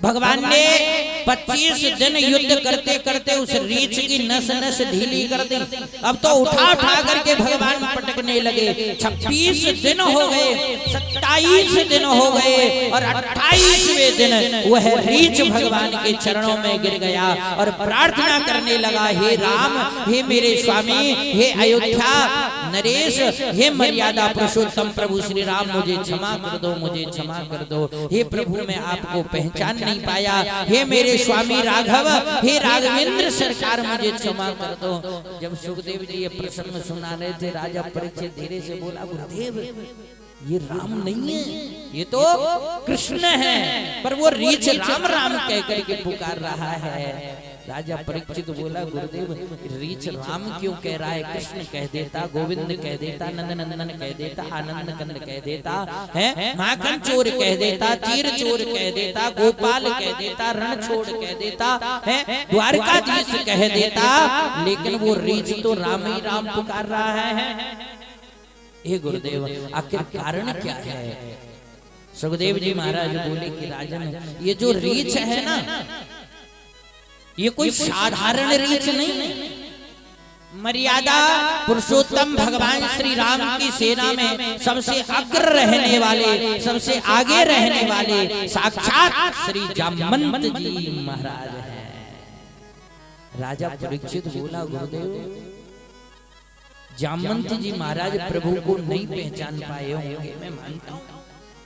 भगवान ने 25 दिन युद्ध करते करते उस रीछ की नस नस ढीली कर दी। अब तो उठा उठा करके भगवान पटकने लगे। 26 दिन हो गए, 27 दिन हो गए और 28वें दिन वह रीछ भगवान के चरणों में गिर गया और प्रार्थना करने लगा, हे राम, हे मेरे स्वामी, हे अयोध्या नरेश, हे मर्यादा पुरुषोत्तम प्रभु श्री राम, मुझे क्षमा कर दो, मुझे क्षमा कर दो। हे प्रभु, मैं आपको पहचान नहीं पाया। हे मेरे स्वामी राघव, हे राघवेंद्र सरकार, मुझे क्षमा कर दो। जब सुखदेव जी ये प्रसंग सुना रहे थे, राजा परीक्षित धीरे से बोला, गुरुदेव ये राम नहीं है, ये तो कृष्ण है, पर वो रीछ राम राम कह करके पुकार रहा है। राजा परीक्षित बोला, गुरुदेव रीछ राम क्यों कह रहा है? कृष्ण कह देता, गोविंद कह देता, नंद नंदन कह देता, आनंद कंद कह देता है, माखन चोर कह देता, चीर चोर कह देता, गोपाल कह देता, रण छोड़ कह देता है, द्वारकाधीश कह देता, लेकिन वो रीछ तो राम ही राम पुकार रहा है। हे गुरुदेव, आखिर कारण क्या है? सुखदेव जी महाराज बोले कि राजन, ये जो रीछ है ना, ये कोई साधारण रीछ नहीं। मर्यादा पुरुषोत्तम भगवान श्री राम की सेना में सबसे अग्र रहने वाले, सबसे आगे रहने वाले साक्षात श्री जामवंत जी महाराज हैं। राजा परीक्षित बोला, गुरुदेव जामवंत जी महाराज प्रभु को नहीं पहचान पाए होंगे, मैं मानता हूँ।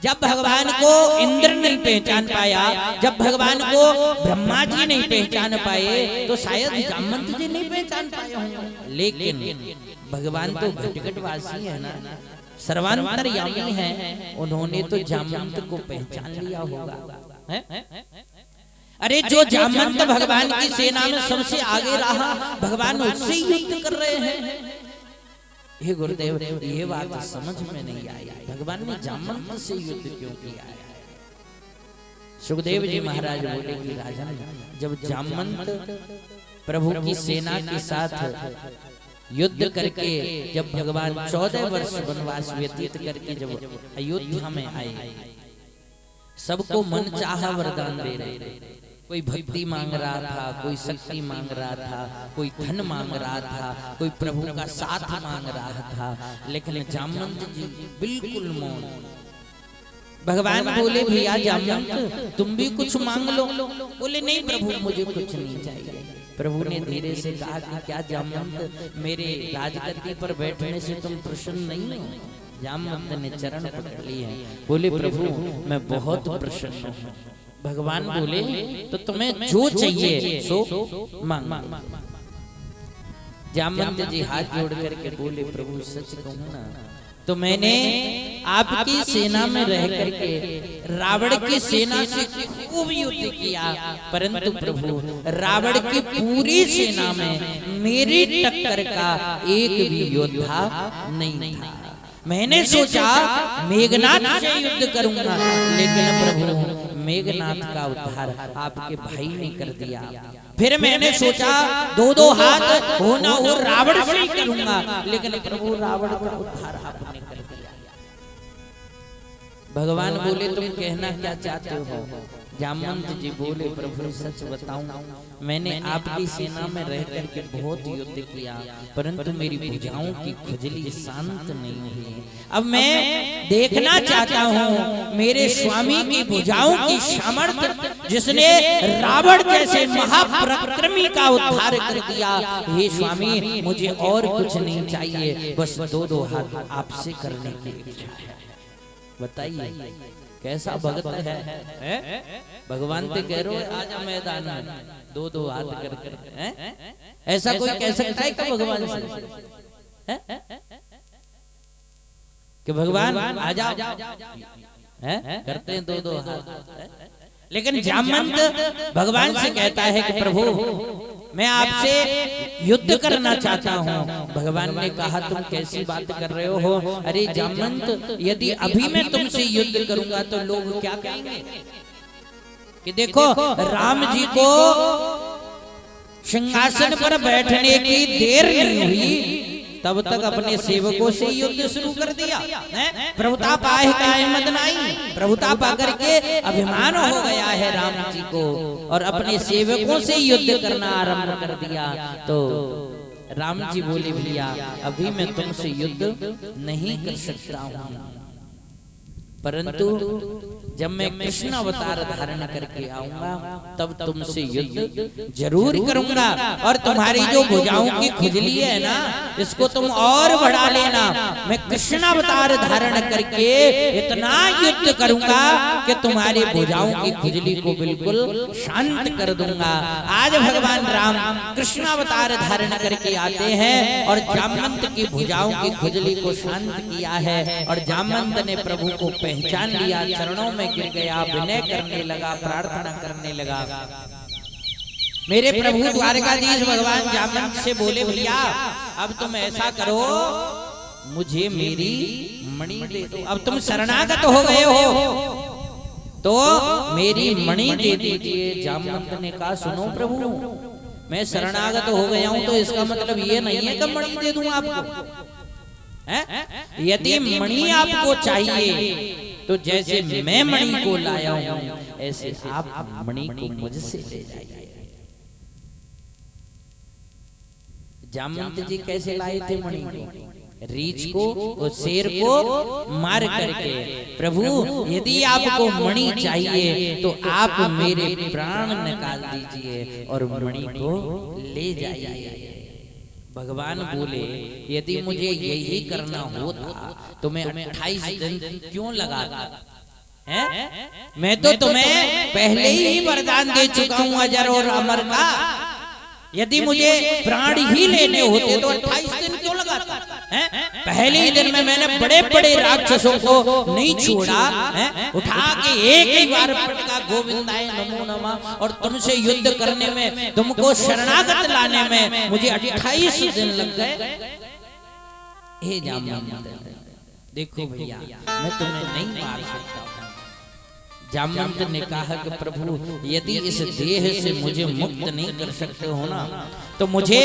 जब भगवान को इंद्र नहीं पहचान पाया, जब भगवान को ब्रह्मा जी नहीं पहचान पाए, तो शायद जामवंत जी नहीं पहचान पाए होंगे। लेकिन भगवान तो घटघटवासी है ना, सर्वांतर्यामी है, उन्होंने तो जामवंत को पहचान लिया होगा। अरे जो जामवंत भगवान की सेना में सबसे आगे रहा, भगवान उससे युद्ध कर रहे हैं। हे गुरुदेव, ये बात समझ में नहीं आई, भगवान ने जामवंत से युद्ध क्यों किया है? सुखदेव जी महाराज बोले कि राजन, जब जामवंत प्रभु की सेना के साथ युद्ध करके, जब भगवान 14 वर्ष वनवास व्यतीत करके जब अयोध्या में आए, सबको मन चाहा वरदान दे रहे। कोई भक्ति मांग रहा था, कोई शक्ति मांग रहा था, कोई धन मांग रहा था, कोई प्रभु का साथ मांग रहा था, लेकिन जामवंत जी बिल्कुल मौन। भगवान बोले, भैया जामवंत, तुम भी कुछ मांग लो। बोले, नहीं प्रभु, मुझे कुछ नहीं चाहिए। प्रभु ने धीरे से कहा कि क्या जामवंत, मेरे राजगद्दी पर बैठने से तुम प्रसन्न नहीं हो? जामवंत ने चरण पकड़ लिए, बोले, प्रभु मैं बहुत प्रसन्न हूँ। भगवान बोले, तो तुम्हें जो चाहिए सो मांग। जामवंत जी हाथ जोड़ करके बोले, प्रभु सच कहूं ना, तो मैंने आपकी सेना में रह करके रावण की सेना से खूब युद्ध किया, परंतु प्रभु रावण की पूरी सेना में मेरी टक्कर का एक भी योद्धा नहीं था। मैंने सोचा मेघनाथ से युद्ध करूंगा, लेकिन प्रभु मेघनाथ का उद्धार आपके भाई ने कर दिया। फिर मैंने सोचा 2-2 हाथ होना हो रावण से करूंगा, लेकिन प्रभु रावण का उद्धार आपने कर दिया। भगवान बोले, तुम कहना क्या चाहते हो? जामवंत जी बोले, प्रभु सच बताऊं, मैंने आपकी सेना में रह करके बहुत युद्ध किया, परंतु मेरी भुजाओं की खुजली शांत नहीं हुई। अब मैं देखना चाहता हूँ मेरे स्वामी की भुजाओं की सामर्थ्य, जिसने रावण जैसे महापराक्रमी का उद्धार कर दिया। हे स्वामी, मुझे और कुछ नहीं चाहिए, बस 2-2 हाथ आपसे करने की इच्छा है। बताइए कैसा भगत है? भगवान तो कह रहे हो आजा मैदान में, 2-2 हाथ कर। ऐसा कोई कह सकता है क्या भगवान से कि भगवान आजा? करते हैं 2-2 हाथ। लेकिन जामवंत भगवान से कहता है कि प्रभु मैं आपसे युद्ध करना चाहता हूँ। भगवान ने कहा, तुम कैसी बात कर रहे हो? अरे जामवंत, यदि अभी मैं तुमसे युद्ध करूंगा तो लोग क्या कहेंगे कि देखो राम जी को सिंहासन पर बैठने की देर नहीं हुई तब तक अपने सेवकों से युद्ध शुरू कर दिया। प्रभुता पाए काहे मत नाई, प्रभुता पा करके अभिमान हो गया है राम जी को और अपने सेवकों से युद्ध करना आरंभ कर दिया। तो राम जी बोले भैया अभी मैं तुमसे युद्ध नहीं कर सकता हूँ, परंतु जब मैं कृष्ण अवतार धारण करके आऊंगा तब तुमसे युद्ध जरूर करूंगा और तुम्हारी जो भुजाओं की खुजली है ना इसको तुम और बढ़ा लेना। मैं कृष्ण अवतार धारण करके इतना युद्ध करूंगा कि तुम्हारी भुजाओं की खुजली को बिल्कुल शांत कर दूंगा। आज भगवान राम कृष्ण अवतार धारण करके आते हैं और जामवंत की भुजाओं की खुजली को शांत किया है और जामवंत ने प्रभु को पहचान लिया, चरणों में गिर गया, विनय करने लगा, प्रार्थना करने लगा। मेरे प्रभु द्वारकाधीश भगवान जामवंत से बोले भैया अब तुम ऐसा करो मुझे मेरी मणि दे दो। अब तुम शरणागत हो गए हो तो मेरी मणि दे दीजिए। जामवंत ने कहा सुनो प्रभु मैं शरणागत हो गया हूं तो इसका मतलब ये नहीं है कि मणि दे दूं आपको। यदि मणि आपको चाहिए तो जैसे मैं मणि को लाया हूं ऐसे आप मणि को मुझसे ले जाइए। जामवंत जी कैसे लाए थे मणि को? रीछ को और शेर को मार करके। प्रभु यदि आपको मणि चाहिए तो आप मेरे प्राण निकाल दीजिए और मणि को ले जाइए। भगवान बोले यदि मुझे यही करना होता तो मैं 28 दिन क्यों लगाता है? मैं तो तुम्हें पहले ही वरदान दे चुका हूं अजर और अमर का। यदि मुझे प्राण ही लेने होते तो 28 दिन क्यों लगाता है? पहले ही दिन में मैंने बड़े बड़े राक्षसों को नहीं छोड़ा है? उठा के एक ही बार पटका गोविंदाय नमो नमः और तुमसे युद्ध करने में तुमको शरणागत लाने में मुझे 28 दिन लग गए। हे जामवंत देखो भैया मैं तुम्हें नहीं मार सकता। जामवंत ने कहा कि प्रभु यदि इस देह से मुझे मुक्त नहीं कर सकते हो ना तो मुझे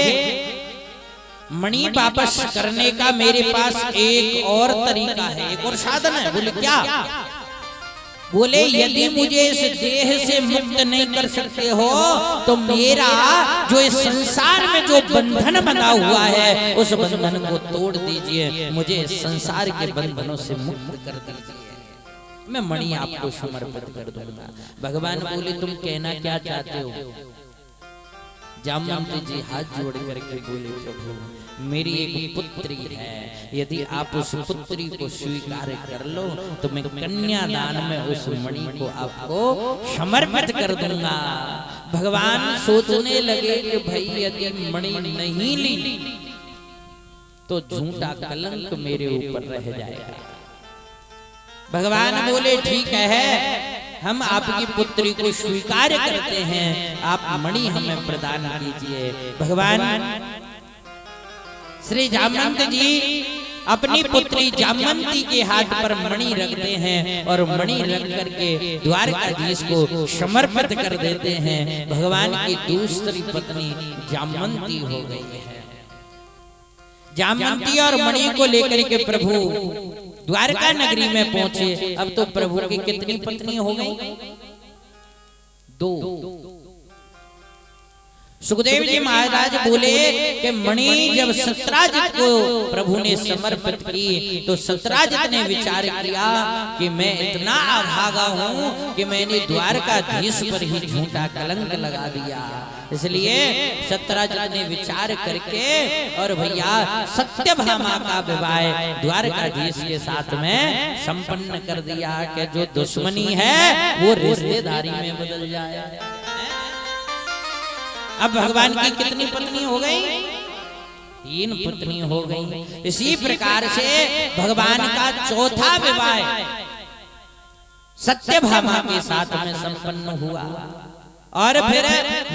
मणि वापस करने का मेरे पास एक और तरीका है, एक और साधन है। बोले क्या? बोले यदि मुझे इस देह से मुक्त नहीं कर सकते हो तो मेरा जो इस संसार में जो बंधन बना हुआ है उस बंधन को तोड़ दीजिए, मुझे इस संसार के बंधनों से मुक्त कर दीजिए, मैं मणि आपको समर्पित कर दूंगा। भगवान बोले तुम कहना क्या चाहते हो? जामवंत जी हाथ जोड़ करके बोले प्रभु मेरी एक पुत्री है, यदि आप उस पुत्री को स्वीकार कर लो तो मैं कन्यादान में उस मणि को आपको समर्पित कर दूंगा। भगवान सोचने लगे कि भाई यदि मणि नहीं ली तो झूठा कलंक मेरे ऊपर रह जाएगा। भगवान बोले ठीक है हम आपकी पुत्री को स्वीकार करते हैं, आप मणि हमें प्रदान कीजिए। भगवान श्री जामवंत जी अपनी पुत्री जामवंती के हाथ पर मणि रखते हैं और मणि रख करके द्वारकाधीश को समर्पित कर देते हैं। भगवान की दूसरी पत्नी जामवंती हो गई है। जामवंती और मणि को लेकर के प्रभु द्वारका नगरी में पहुंचे। अब तो प्रभु की कितनी पत्नी हो गई? 2। सुखदेव जी महाराज बोले कि मणि जब सत्राजित को प्रभु ने समर्पित की तो सत्राजित ने विचार किया कि मैं इतना अभागा हूं कि मैंने द्वारकाधीश पर ही झूठा कलंक लगा दिया। इसलिए सत्राजित ने विचार करके और भैया सत्यभामा का विवाह द्वारकाधीश के साथ में संपन्न कर दिया कि जो दुश्मनी है वो रिश्तेदारी में बदल जाए। अब भगवान की कितनी पत्नी हो गई? 3 पत्नी हो गई। इसी प्रकार से भगवान का चौथा विवाह सत्यभामा के साथ में संपन्न हुआ और फिर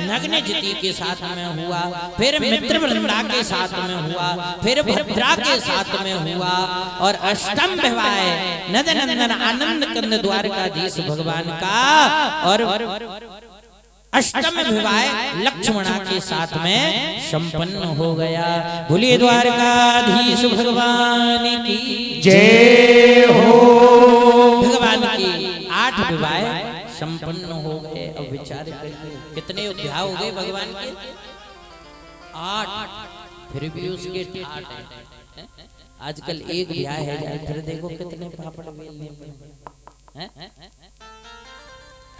नग्नजिति के साथ में हुआ, फिर मित्रवृंदा के साथ में हुआ, फिर भद्रा के साथ में हुआ और अष्टम विवाह नंदनंदन आनंद कंद द्वारकाधीश भगवान का और अष्टम विवाह लक्ष्मणा के साथ में संपन्न हो गया। बोलिए द्वारकाधीश भगवान की जय हो। भगवान की 8 विवाह संपन्न हो गए। अब विचार करिए कितने विवाह हो गए भगवान के? 8। फिर भी उसके ठाट है। आजकल एक ब्याह है जाए फिर देखो कितने पापड़ बेलने हैं।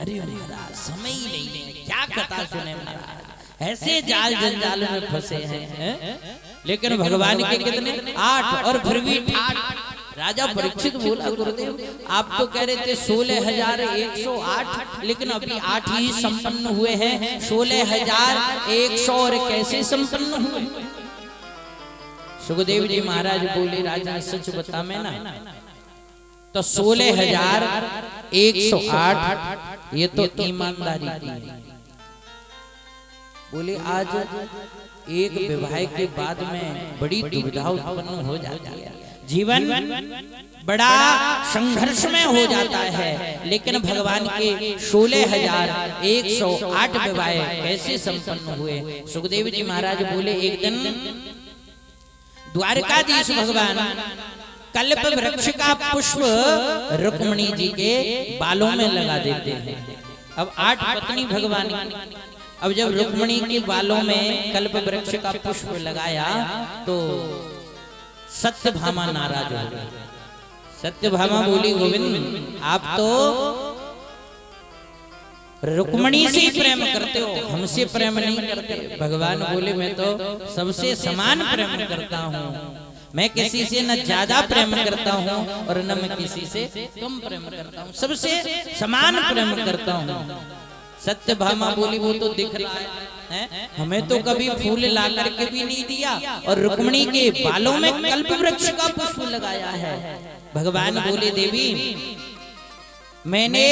अरे महाराज समय ही नहीं है, क्या कथा सुने महाराज, ऐसे जाल जंजाल में फंसे हैं। लेकिन भगवान के कितने 8 और फिर भी ठाट। राजा परीक्षित बोला गुरुदेव आप तो कह रहे थे 16,108 लेकिन अभी 8 ही संपन्न हुए हैं। 16,100 और कैसे संपन्न हुए? सुखदेव जी महाराज बोले राजा सच बता मैं ना तो 16,108 ये तो ईमानदारी की। बोले आज एक विवाह के बाद में बड़ी दुविधा उत्पन्न हो जाती है, जीवन बड़ा संघर्ष में हो जाता है। लेकिन भगवान के 16,108 विवाह कैसे संपन्न हुए? सुखदेव जी महाराज बोले एक दिन द्वारकाधीश भगवान कल्प वृक्ष का पुष्प रुक्मिणी जी के बालों में लगा देते हैं। अब 8 पत्नी भगवान की, अब जब रुक्मिणी के बालों में कल्प वृक्ष का पुष्प लगाया तो सत्यभामा नाराज हो गई। सत्यभामा बोली गोविंद आप तो रुक्मिणी से प्रेम करते हो, हमसे प्रेम नहीं करते। भगवान बोले मैं तो सबसे समान प्रेम करता हूँ, मैं किसी से न ज्यादा प्रेम करता हूँ और न मैं किसी से कम प्रेम करता हूँ, सबसे समान प्रेम करता हूँ। सत्यभामा बोली वो तो दिख रहा है, हमें तो कभी फूल ला करके भी नहीं दिया और रुक्मिणी के बालों में कल्प वृक्ष का पुष्प लगाया है। भगवान बोले देवी मैंने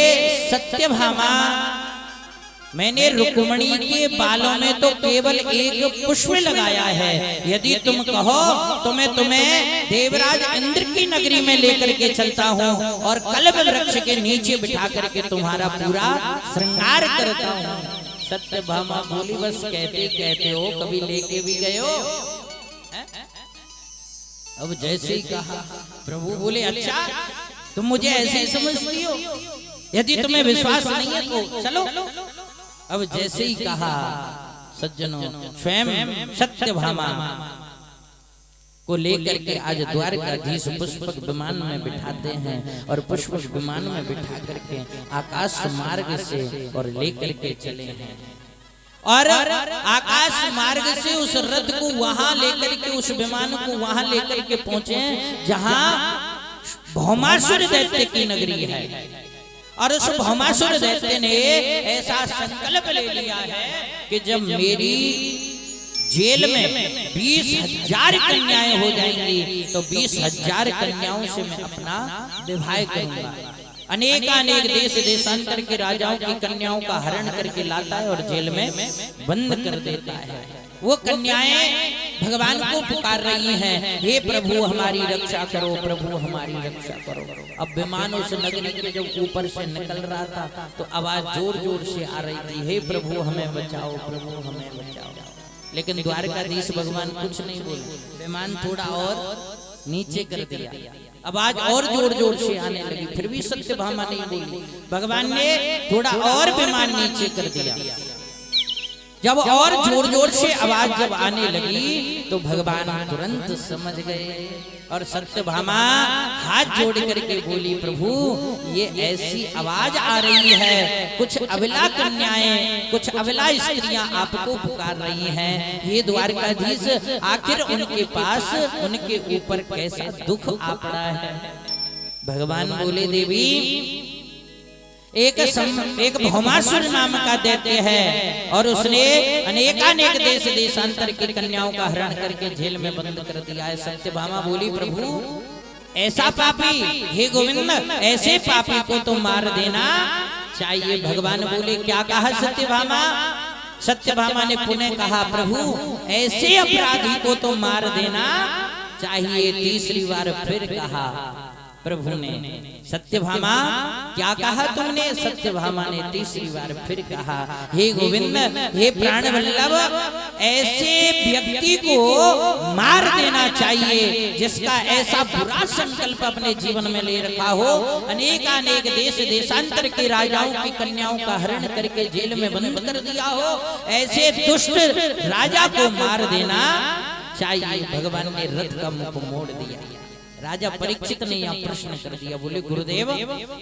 रुक्मिणी के बालों में तो केवल एक पुष्प लगाया है, यदि तुम कहो तो मैं तुम्हें देवराज इंद्र की नगरी में लेकर के चलता हूँ और कल्प वृक्ष के नीचे बिठा करके तुम्हारा पूरा श्रृंगार करता हूँ। सत्यभामा बोली बस कहते कहते हो, कभी लेके भी गए हो? अब जैसे ही कहा प्रभु बोले अच्छा तुम मुझे ऐसे ही समझती हो, यदि तुम्हें विश्वास नहीं है तो चलो। अब जैसे ही कहा सज्जनों स्वयं सत्यभामा को लेकर के आज द्वारकाधीश पुष्पक विमान में बिठाते हैं और पुष्पक विमान में बिठा करके आकाश मार्ग से और लेकर के चले हैं और आकाश मार्ग से उस रथ को वहां लेकर के उस विमान को वहां लेकर के पहुंचे जहां भौमासुर दैत्य की नगरी है। और उस भौमासुर दैत्य ने ऐसा संकल्प ले लिया है कि जब मेरी जेल में 20,000 कन्याएं हो जाएंगी तो 20,000 कन्याओं से मैं अपना विवाह करूंगा। अनेक देश देशांतर के राजाओं की कन्याओं का हरण करके लाता है और जेल में बंद कर देता है। वो कन्याएं भगवान को पुकार रही हैं, हे प्रभु हमारी रक्षा करो, प्रभु हमारी रक्षा करो। अब विमान उस नगरी के जब ऊपर से निकल रहा था तो आवाज जोर जोर से आ रही थी, हे प्रभु हमें बचाओ, प्रभु हमें बचाओ। लेकिन द्वारकाधीश भगवान कुछ नहीं बोले, विमान थोड़ा और नीचे कर दिया, आवाज और जोर जोर से आने लगी, फिर भी सत्यभामा नहीं बोली। भगवान ने थोड़ा और विमान नीचे कर दिया, जब और जोर जोर से आवाज जब आने लगी तो भगवान तुरंत समझ गए और सत्यभामा हाथ जोड़ करके बोली प्रभु ये ऐसी आवाज आ रही है, कुछ अबला कन्याएं, कुछ अबला स्त्रियां आपको पुकार रही हैं, ये द्वारकाधीश आखिर उनके पास उनके ऊपर कैसा दुख आ पड़ा है। भगवान बोले देवी एक भौमासुर नाम का दैत्य है और उसने अनेकानेक देश देशांतर की कन्याओं का हरण करके जेल में बंद कर दिया है। सत्यभामा बोली प्रभु ऐसा पापी, हे गोविंद ऐसे पापी को तो मार देना चाहिए। भगवान बोले क्या कहा सत्यभामा? सत्यभामा ने पुनः कहा प्रभु ऐसे अपराधी को तो मार देना चाहिए। तीसरी बार फिर कहा प्रभु ने सत्यभामा क्या कहा तुमने? सत्यभामा ने तीसरी बार फिर कहा, हे गोविंद, हे प्राण वल्लभ, ऐसे व्यक्ति को मार देना चाहिए जिसका ऐसा बुरा संकल्प अपने जीवन में ले रखा हो, अनेक देश देशांतर के राजाओं की कन्याओं का हरण करके जेल में बंद कर दिया हो, ऐसे दुष्ट राजा को मार देना चाहिए। भगवान ने रथ का मुख मोड़ दिया। राजा परीक्षित ने यह प्रश्न कर दिया, बोले गुरुदेव,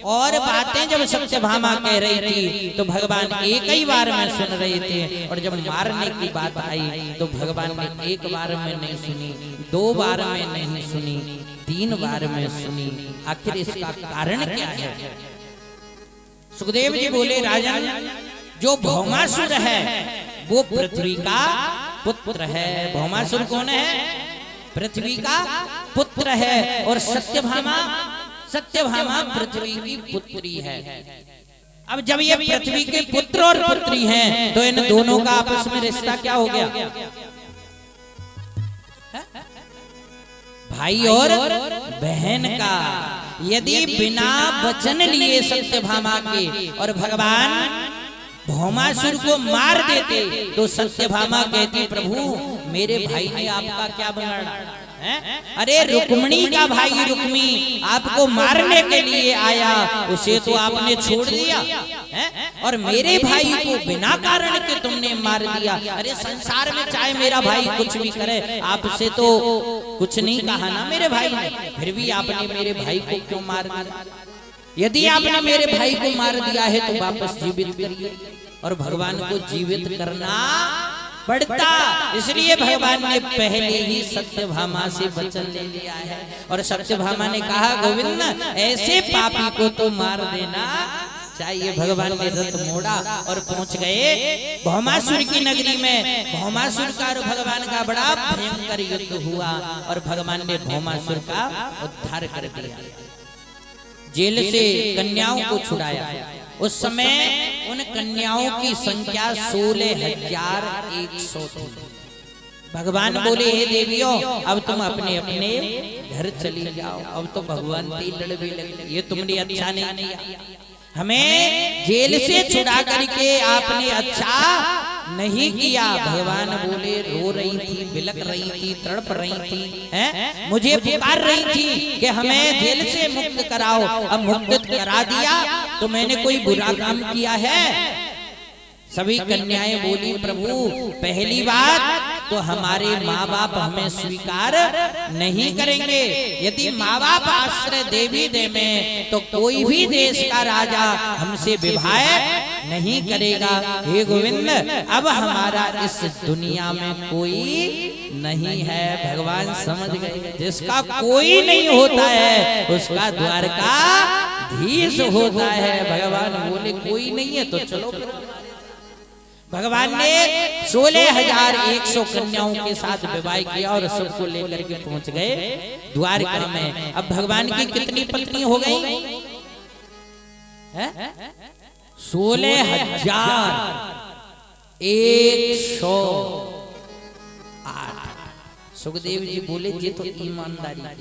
और बातें जब सत्यभामा कह रही थी तो भगवान एक ही बार में सुन रहे थे, और जब मारने की बात आई तो भगवान ने एक बार में नहीं सुनी, 2 बार में नहीं सुनी, 3 बार में सुनी। आखिर इसका कारण क्या है? सुखदेव जी बोले, राजन, जो भौमासुर है वो पृथ्वी का पुत्र है। भौमासुर कौन है? पृथ्वी का पुत्र है। और सत्यभामा पृथ्वी की पुत्री है। अब जब ये पृथ्वी के पुत्र और पुत्री हैं तो इन दोनों का आपस में रिश्ता क्या हो गया? भाई और बहन का। यदि बिना वचन लिए सत्यभामा के और भगवान भौमासुर को मार देते तो सत्यभामा कहती, प्रभु मेरे भाई ने आपका क्या बिगाड़ा? अरे रुक्मिणी का भाई रुक्मी आपको मारने के लिए आया, उसे तो आपने छोड़ दिया, और मेरे भाई को बिना कारण के तुमने मार दिया। अरे संसार में चाहे मेरा भाई कुछ भी करे, आपसे तो कुछ नहीं कहा ना मेरे भाई ने, फिर भी आपने मेरे भाई को क्यों मार दिया? यदि आपने मेरे भाई को मार दिया है तो वापस जीवित करिए। और भगवान को जीवित करना पड़ता, इसलिए भगवान ने पहले ही सत्यभामा से वचन ले लिया है। और सत्यभामा ने कहा, गोविंद, ऐसे पापी को तो मार देना चाहिए। भगवान ने रथ मोड़ा और पहुंच गए भौमासुर की नगरी में। भौमासुर का और भगवान का बड़ा भयंकर युद्ध हुआ और भगवान ने भौमासुर का उद्धार कर दिया, जेल से कन्याओं को छुड़ाया। उस समय उन कन्याओं की संख्या 16,100 थी। भगवान बोले, हे देवियों, अब तुम अपने अपने घर चली जाओ, अब तो भगवान की लड़बी लगी, ये तुमने अच्छा नहीं किया, हमें जेल से छुड़ा करके आपने अच्छा नहीं किया। भगवान बोले, रो रही थी, बिलक रही थी, तड़प रही थी, हैं? मुझे पुकार रही थी कि हमें जेल से मुक्त कराओ, अब मुक्त करा दिया तो मैंने कोई बुरा काम किया है? सभी कन्याएं बोली, प्रभु पहली बात तो हमारे माँ बाप हमें स्वीकार नहीं करेंगे, यदि माँ बाप आश्रय देवी दे में तो कोई भी देश का राजा हमसे विवाह नहीं करेगा। हे गोविंद, अब हमारा इस दुनिया में कोई नहीं है। भगवान समझ गए, जिसका कोई नहीं होता है उसका द्वारकाधीश होता है। भगवान बोले, कोई नहीं है तो चलो। भगवान ने 16,100 कन्याओं के साथ विवाह किया और सबको लेकर के पहुंच गए द्वारका में। अब भगवान की कितनी पत्नी हो गई? 16,108। सुखदेव जी बोले, ये तो ईमानदारी है।